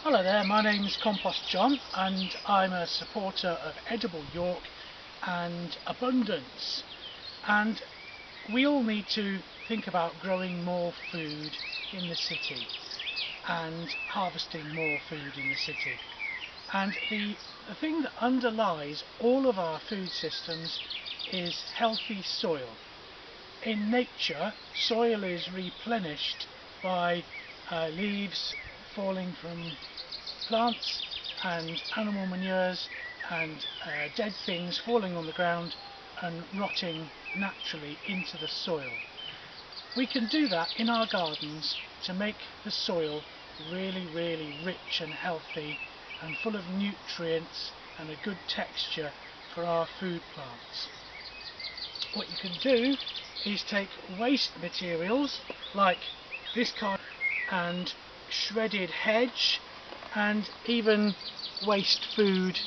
Hello there, my name is Compost John and I'm a supporter of edible York and abundance, and we all need to think about growing more food in the city and harvesting more food in the city. And the thing that underlies all of our food systems is healthy soil. In nature, soil is replenished by leaves falling from plants and animal manures and dead things falling on the ground and rotting naturally into the soil. We can do that in our gardens to make the soil really rich and healthy and full of nutrients and a good texture for our food plants. What you can do is take waste materials like this card and shredded hedge and even waste food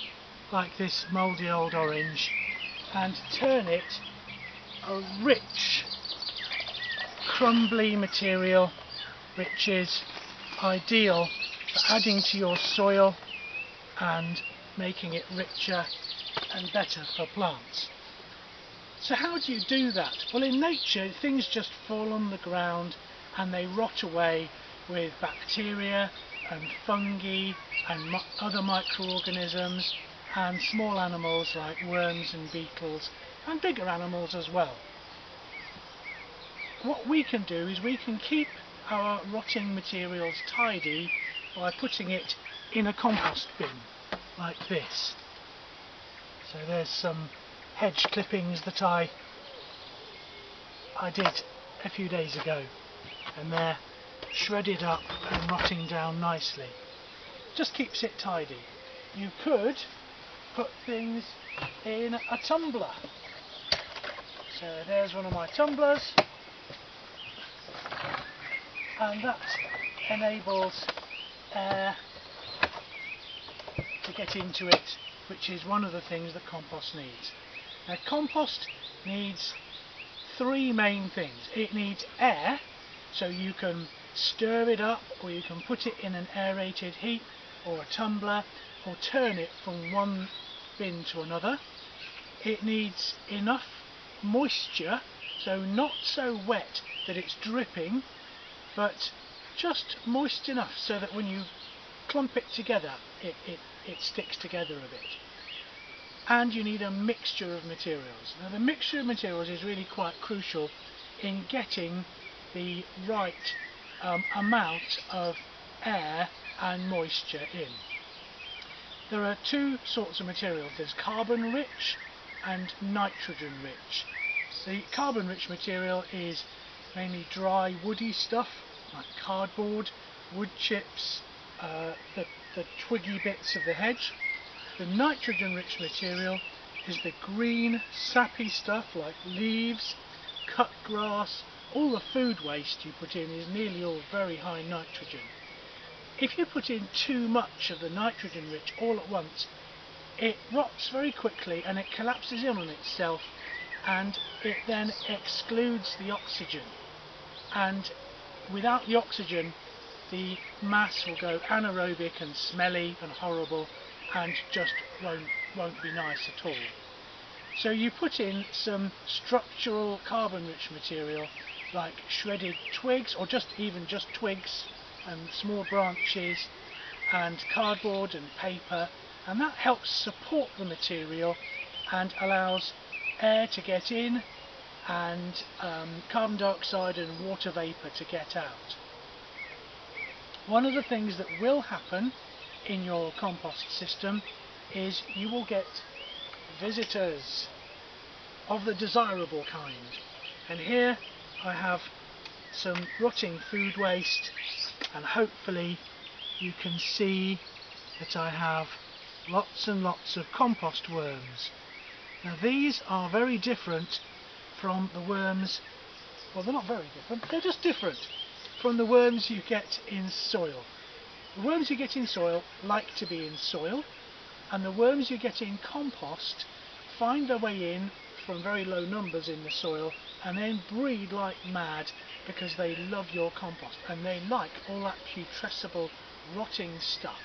like this mouldy old orange and turn it a rich crumbly material which is ideal for adding to your soil and making it richer and better for plants. So how do you do that? Well, in nature things just fall on the ground and they rot away with bacteria and fungi and other microorganisms and small animals like worms and beetles and bigger animals as well. What we can do is we can keep our rotting materials tidy by putting it in a compost bin like this. So there's some hedge clippings that I did a few days ago, and they're shredded up and rotting down nicely. Just keeps it tidy. You could put things in a tumbler. So there's one of my tumblers, and that enables air to get into it, which is one of the things that compost needs. Now, compost needs three main things. It needs air, so you can stir it up, or you can put it in an aerated heap or a tumbler, or turn it from one bin to another. It needs enough moisture, so not so wet that it's dripping, but just moist enough so that when you clump it together it sticks together a bit. And you need a mixture of materials. Now, the mixture of materials is really quite crucial in getting the right amount of air and moisture in. There are two sorts of materials. There's carbon rich and nitrogen rich. The carbon rich material is mainly dry woody stuff like cardboard, wood chips, the twiggy bits of the hedge. The nitrogen rich material is the green sappy stuff like leaves, cut grass. All the food waste you put in is nearly all very high nitrogen. If you put in too much of the nitrogen rich all at once, it rots very quickly and it collapses in on itself, and it then excludes the oxygen, and without the oxygen the mass will go anaerobic and smelly and horrible and just won't be nice at all. So you put in some structural carbon rich material like shredded twigs, or just twigs and small branches and cardboard and paper, and that helps support the material and allows air to get in and carbon dioxide and water vapour to get out. One of the things that will happen in your compost system is you will get visitors of the desirable kind, and here I have some rotting food waste, and hopefully you can see that I have lots and lots of compost worms. Now, these are very different from the worms, well, they're not very different, they're just different from the worms you get in soil. The worms you get in soil like to be in soil, and the worms you get in compost find their way in from very low numbers in the soil and then breed like mad because they love your compost and they like all that putrescible, rotting stuff.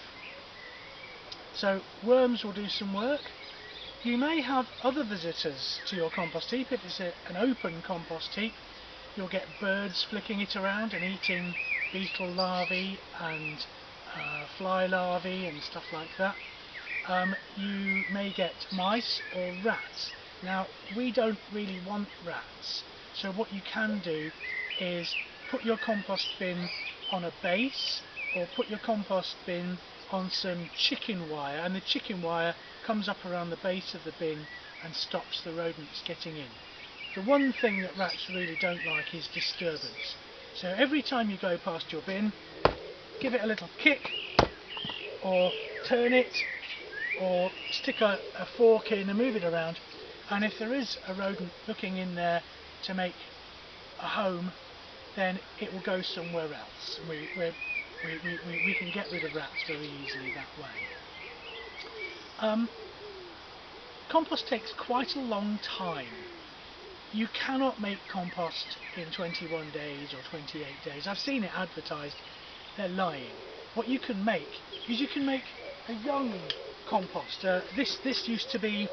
So worms will do some work. You may have other visitors to your compost heap. If it's an open compost heap, you'll get birds flicking it around and eating beetle larvae and fly larvae and stuff like that. You may get mice or rats. Now, we don't really want rats, so what you can do is put your compost bin on a base, or put your compost bin on some chicken wire, and the chicken wire comes up around the base of the bin and stops the rodents getting in. The one thing that rats really don't like is disturbance. So every time you go past your bin, give it a little kick, or turn it, or stick a fork in and move it around, and if there is a rodent looking in there to make a home, then it will go somewhere else. We can get rid of rats very easily that way. Compost takes quite a long time. You cannot make compost in 21 days or 28 days. I've seen it advertised. They're lying. What you can make is you can make a young compost. This used to be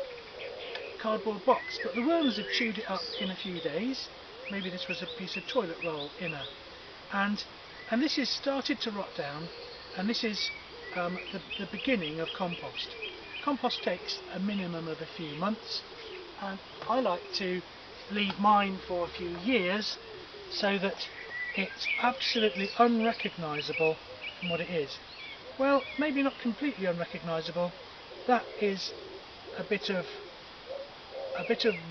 cardboard box, but the worms have chewed it up in a few days. Maybe this was a piece of toilet roll inner, and this is started to rot down, and this is the beginning of compost. Compost takes a minimum of a few months, and I like to leave mine for a few years so that it's absolutely unrecognisable from what it is. Well, maybe not completely unrecognisable. That is a bit of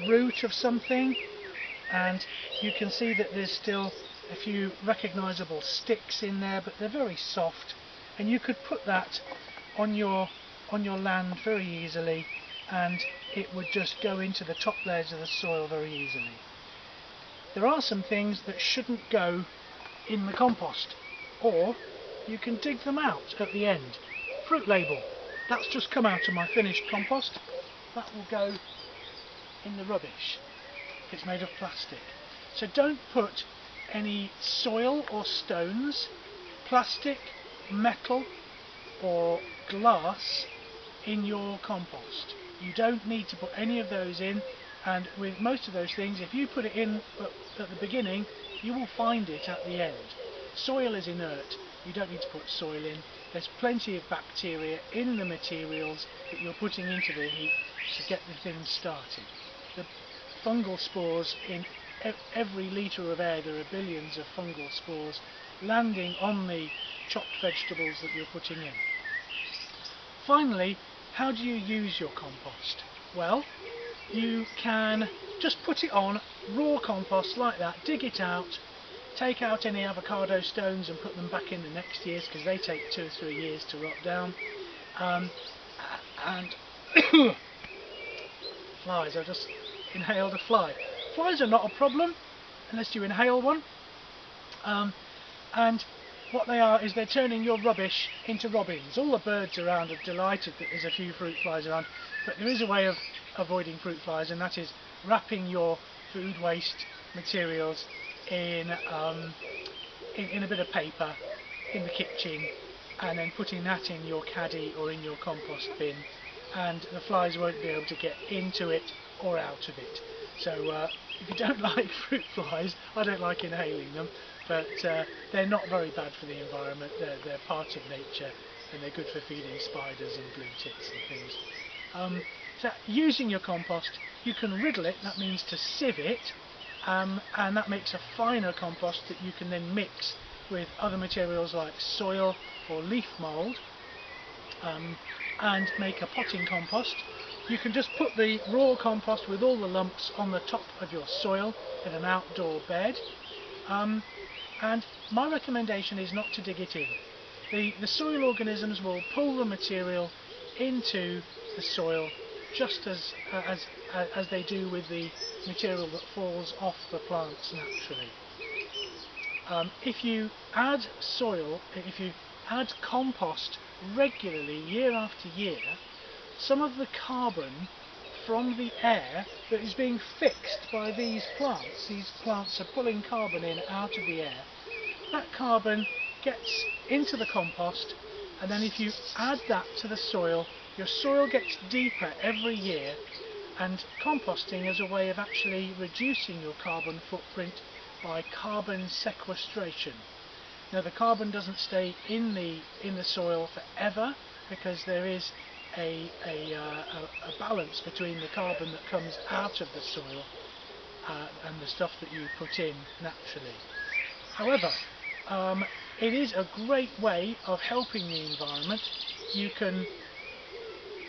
root of something, and you can see that there's still a few recognisable sticks in there, but they're very soft, and you could put that on your land very easily, and it would just go into the top layers of the soil very easily. There are some things that shouldn't go in the compost, or you can dig them out at the end. Fruit label, that's just come out of my finished compost. That will go in the rubbish. It's made of plastic. So don't put any soil or stones, plastic, metal or glass in your compost. You don't need to put any of those in, and with most of those things, if you put it in at the beginning, you will find it at the end. Soil is inert. You don't need to put soil in. There's plenty of bacteria in the materials that you're putting into the heap to get the thing started. The fungal spores, in every litre of air there are billions of fungal spores landing on the chopped vegetables that you're putting in. Finally, how do you use your compost? Well, you can just put it on raw compost like that, dig it out, take out any avocado stones and put them back in the next year's, because they take 2 or 3 years to rot down. And flies, I just inhaled a fly. Flies are not a problem unless you inhale one. And what they are is they're turning your rubbish into robins. All the birds around are delighted that there's a few fruit flies around, but there is a way of avoiding fruit flies, and that is wrapping your food waste materials in a bit of paper in the kitchen, and then putting that in your caddy or in your compost bin, and the flies won't be able to get into it or out of it. So if you don't like fruit flies, I don't like inhaling them, but they're not very bad for the environment. They're part of nature, and they're good for feeding spiders and blue tits and things. So using your compost, you can riddle it, that means to sieve it, and that makes a finer compost that you can then mix with other materials like soil or leaf mould, and make a potting compost. You can just put the raw compost with all the lumps on the top of your soil in an outdoor bed, and my recommendation is not to dig it in. The soil organisms will pull the material into the soil just as they do with the material that falls off the plants naturally. If you add compost regularly year after year, some of the carbon from the air that is being fixed by these plants. These plants are pulling carbon in out of the air. That carbon gets into the compost, and then if you add that to the soil, your soil gets deeper every year, and composting is a way of actually reducing your carbon footprint by carbon sequestration. Now, the carbon doesn't stay in the soil forever, because there is a balance between the carbon that comes out of the soil and the stuff that you put in naturally. However, it is a great way of helping the environment. You can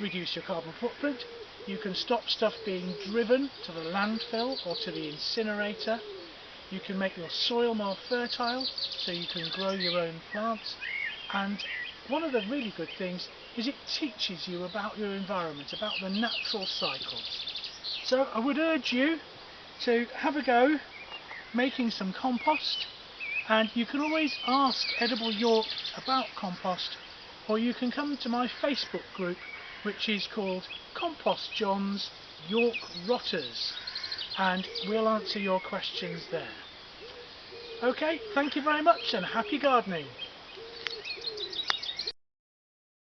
reduce your carbon footprint, you can stop stuff being driven to the landfill or to the incinerator, you can make your soil more fertile so you can grow your own plants, and one of the really good things is it teaches you about your environment, about the natural cycles. So I would urge you to have a go making some compost, and you can always ask Edible York about compost, or you can come to my Facebook group, which is called Compost John's York Rotters, and we'll answer your questions there. Okay, thank you very much and happy gardening.